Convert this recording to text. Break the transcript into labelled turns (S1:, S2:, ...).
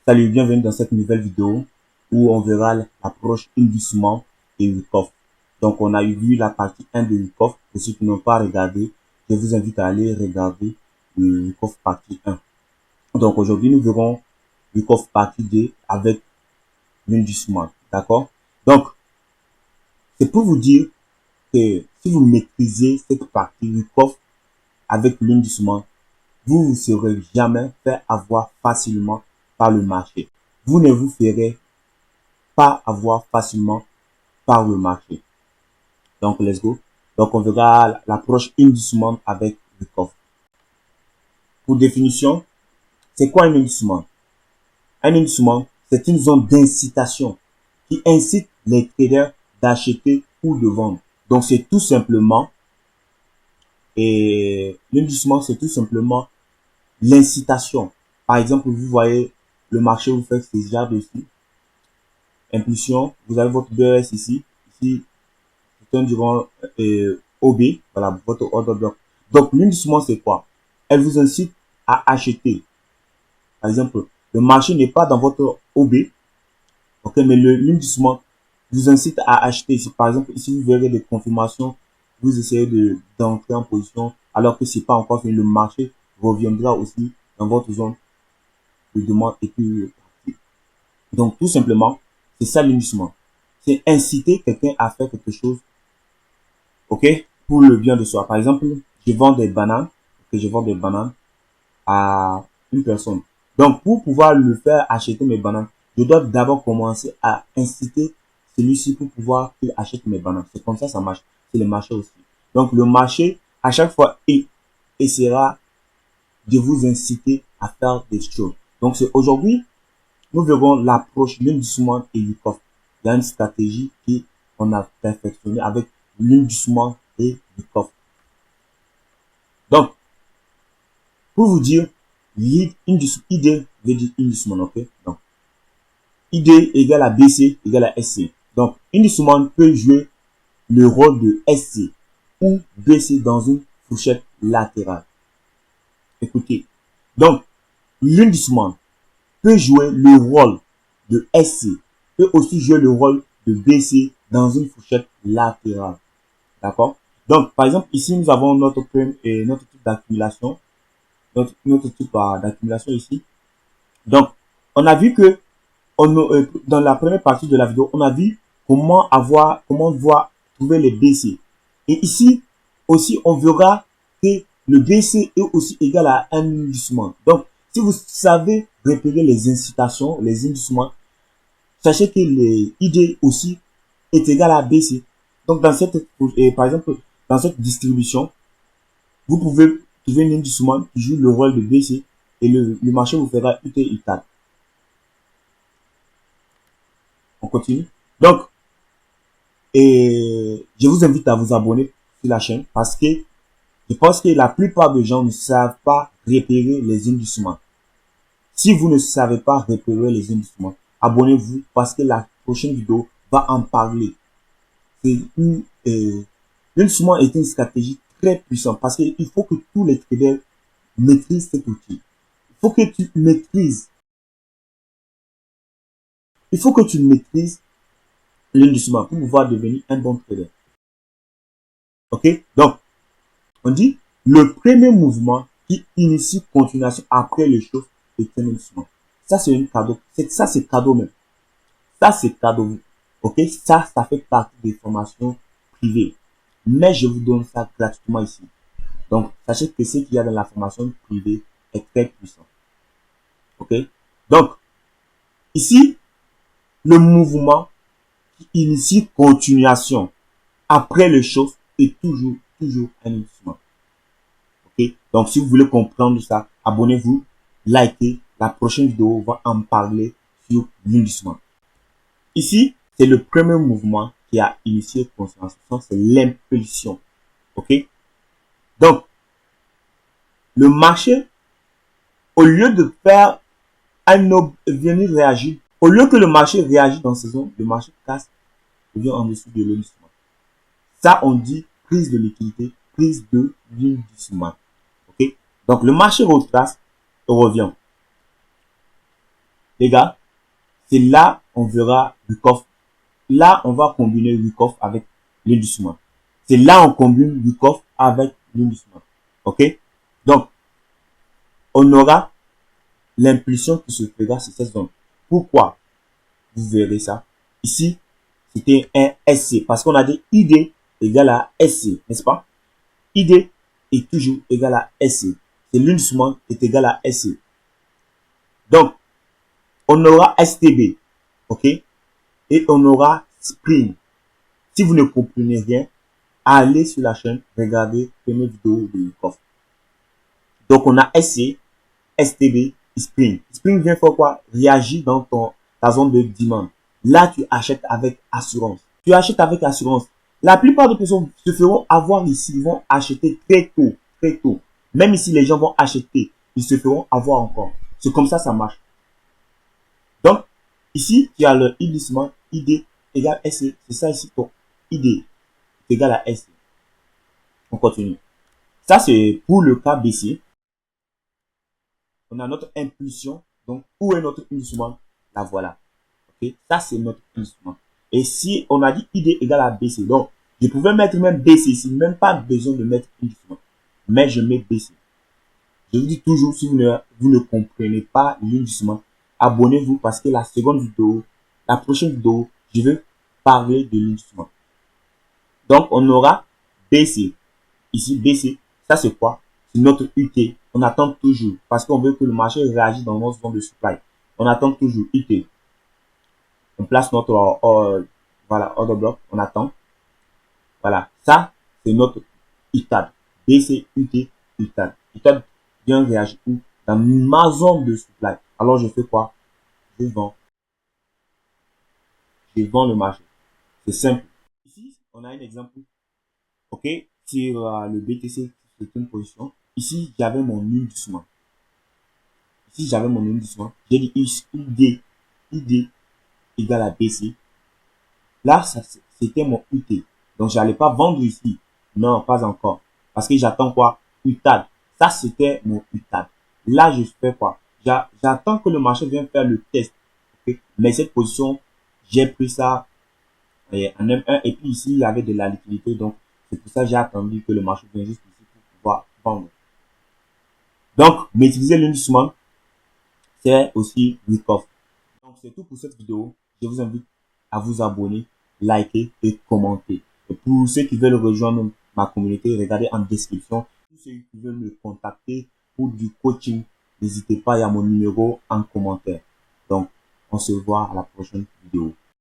S1: Salut, bienvenue dans cette nouvelle vidéo où on verra l'approche inducement et Wyckoff. Donc, on a vu la partie 1 de Wyckoff. Pour ceux qui n'ont pas regardé, je vous invite à aller regarder le Wyckoff partie 1. Donc, aujourd'hui, nous verrons Wyckoff partie 2 avec l'inducement. D'accord? Donc, c'est pour vous dire que si vous maîtrisez cette partie Wyckoff avec l'inducement, vous ne serez jamais fait avoir facilement par le marché. Vous ne vous ferez pas avoir facilement par le marché. Donc, let's go. Donc, on verra l'approche inducement avec Wyckoff. Pour définition, c'est quoi un inducement? Un inducement, c'est une zone d'incitation qui incite les traders d'acheter ou de vendre. Donc, c'est tout simplement, et l'inducement, c'est tout simplement l'incitation. Par exemple, vous voyez le marché, vous faites ces genres dessus. Impulsion, vous avez votre BES ici. Ici, c'est un durant OB, voilà, votre order block. Donc, l'inducement, c'est quoi? Elle vous incite à acheter. Par exemple, le marché n'est pas dans votre OB, ok, mais l'inducement vous incite à acheter. Si, par exemple, ici, vous verrez des confirmations, vous essayez d'entrer en position, alors que c'est pas encore fait. Le marché reviendra aussi dans votre zone de demande et puis donc, tout simplement, c'est ça l'inducement. C'est inciter quelqu'un à faire quelque chose, ok, pour le bien de soi. Par exemple, je vends des bananes, que je vends des bananes à une personne. Donc, pour pouvoir le faire acheter mes bananes, je dois d'abord commencer à inciter celui-ci pour pouvoir qu'il achète mes bananes. C'est comme ça marche. C'est le marché aussi. Donc, le marché, à chaque fois, essaiera de vous inciter à faire des choses. Donc, c'est aujourd'hui, nous verrons l'approche l'inducement et Wyckoff. Il y a une stratégie qu'on a perfectionnée avec l'inducement et Wyckoff. Donc, pour vous dire, ID veut dire inducement, ok? Donc, ID égale à BC égale à SC. Donc, inducement peut jouer le rôle de SC ou BC dans une fourchette latérale. Écoutez. Donc, l'inducement peut jouer le rôle de SC, peut aussi jouer le rôle de BC dans une fourchette latérale. D'accord? Donc, par exemple, ici, nous avons notre type d'accumulation. Notre type d'accumulation ici. Donc, on a vu que dans la première partie de la vidéo, on a vu comment trouver les BC. Et ici, aussi, on verra que le BC est aussi égal à un inducement. Donc, si vous savez repérer les incitations, les inducements, sachez que les ID aussi est égal à BC. Donc, par exemple, dans cette distribution, vous pouvez trouver un inducement qui joue le rôle de BC et le marché vous fera UT UTAT. On continue. Donc, je vous invite à vous abonner sur la chaîne parce que je pense que la plupart des gens ne savent pas repérer les inducements. Si vous ne savez pas repérer les inducements, abonnez-vous parce que la prochaine vidéo va en parler. L'inducement est une stratégie très puissante parce qu'il faut que tous les traders maîtrisent cet outil. Il faut que tu maîtrises. Il faut que tu maîtrises l'inducement pour pouvoir devenir un bon trader. Ok? Donc, on dit le premier mouvement qui initie continuation après le chauffe est un inducement. Ça, c'est un cadeau. Ça, c'est cadeau même. Ça, c'est cadeau. Ok? Ça fait partie des formations privées. Mais je vous donne ça gratuitement ici. Donc, sachez que ce qu'il y a dans la formation privée est très puissant. Ok? Donc, ici, le mouvement qui initie continuation après le chauffe est toujours un inducement. Ok? Donc, si vous voulez comprendre ça, abonnez-vous, likez. La prochaine vidéo va en parler sur l'inducement. Ici, c'est le premier mouvement qui a initié continuation, c'est l'impulsion. Ok? Donc, le marché, au lieu de faire venir réagir, au lieu que le marché réagisse dans ces zones, le marché casse, revient en dessous de l'inducement. Ça, on dit prise de liquidité, prise de l'inducement. Ok? Donc, le marché retrace et revient. les gars, c'est là on verra Wyckoff. Là, on va combiner Wyckoff avec l'inducement. C'est là on combine Wyckoff avec l'inducement. Ok? Donc, on aura l'impulsion qui se fera sur cette zone. Pourquoi? Vous verrez ça. Ici, c'était un SC. Parce qu'on a dit ID égale à SC, n'est-ce pas? ID est toujours égal à SC. C'est l'inducement est égal à SC. Donc, on aura STB. Ok? Et on aura Spring. Si vous ne comprenez rien, allez sur la chaîne, regardez la première vidéo de Wyckoff. Donc, on a SC, STB, Spring. Spring vient faire quoi? Réagir dans ta zone de demande. Là, tu achètes avec assurance. Tu achètes avec assurance. La plupart des personnes se feront avoir ici. Ils vont acheter très tôt. Très tôt. Même ici, les gens vont acheter. Ils se feront avoir encore. C'est comme ça marche. Donc, ici, tu as le glissement ID égale SC. C'est ça ici, ton ID égale à SC. On continue. Ça, c'est pour le cas baissier. On a notre impulsion. Donc, où est notre glissement? La voilà. Okay? Ça, c'est notre glissement. Et si on a dit ID égale à BC, donc, je pouvais mettre même BC ici. Même pas besoin de mettre glissement. Mais je mets BC. Je vous dis toujours, si vous ne comprenez pas l'indicement, abonnez-vous parce que la seconde vidéo, la prochaine vidéo, je vais parler de l'indicement. Donc, on aura BC. Ici, BC, ça c'est quoi? C'est notre UT. On attend toujours parce qu'on veut que le marché réagisse dans notre zone de supply. On attend toujours UT. On place notre voilà, order block. On attend. Voilà. Ça, c'est notre UTAD. BC, UT, UTAD. UTAD vient réagir dans ma zone de supply. Alors, je fais quoi? Je vends. Je vends le marché. C'est simple. Ici, on a un exemple. OK? Sur le BTC, c'est une position. Ici, j'avais mon indicement. Ici, j'avais mon indicement. J'ai dit ID égale à BC. Là, c'était mon UT. Donc, j'allais pas vendre ici. Non, pas encore. Parce que j'attends quoi? UTAD. Ça, c'était mon UTAD. Là, je fais quoi? J'attends que le marché vienne faire le test. Okay? Mais cette position, j'ai pris ça en M1. Et puis ici, il y avait de la liquidité. Donc, c'est pour ça que j'ai attendu que le marché vienne juste ici pour pouvoir vendre. Donc, maîtriser l'instrument, c'est aussi Wyckoff. Donc, c'est tout pour cette vidéo. Je vous invite à vous abonner, liker et commenter. Et pour ceux qui veulent rejoindre ma communauté, regardez en description. Pour ceux qui veulent me contacter pour du coaching, n'hésitez pas, il y a mon numéro en commentaire. Donc, on se voit à la prochaine vidéo.